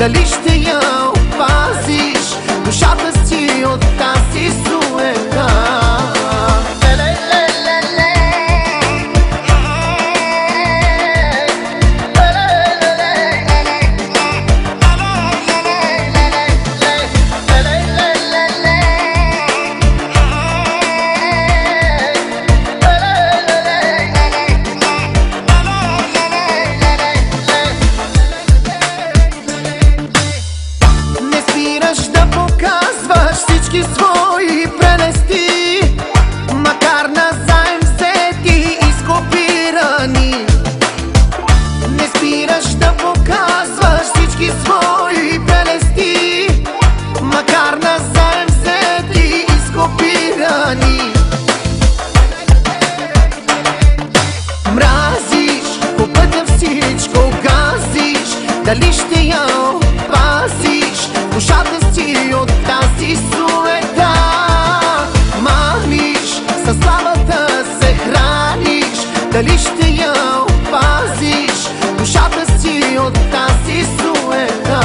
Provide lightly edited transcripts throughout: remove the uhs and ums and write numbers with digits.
дали ще я опазиш душата си от тази суета. Свои прелести, макар назаем взети и скопирани. Не спираш да показваш всички свои прелести, макар назаем взети и скопирани. Мразиш, по пътя всичко газиш, дали ще я опазиш душата си от тази суета. Маниш, със славата се храниш, дали ще я опазиш душата си от тази суета.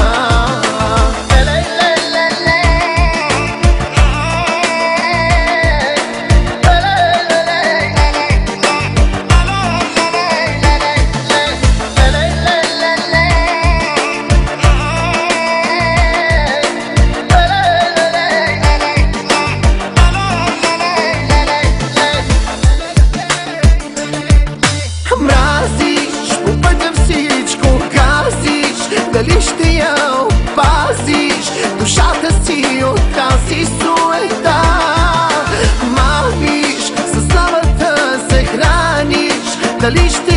Дали ще я опазиш душата си от тази суета. Маниш, със славата се храниш, дали ще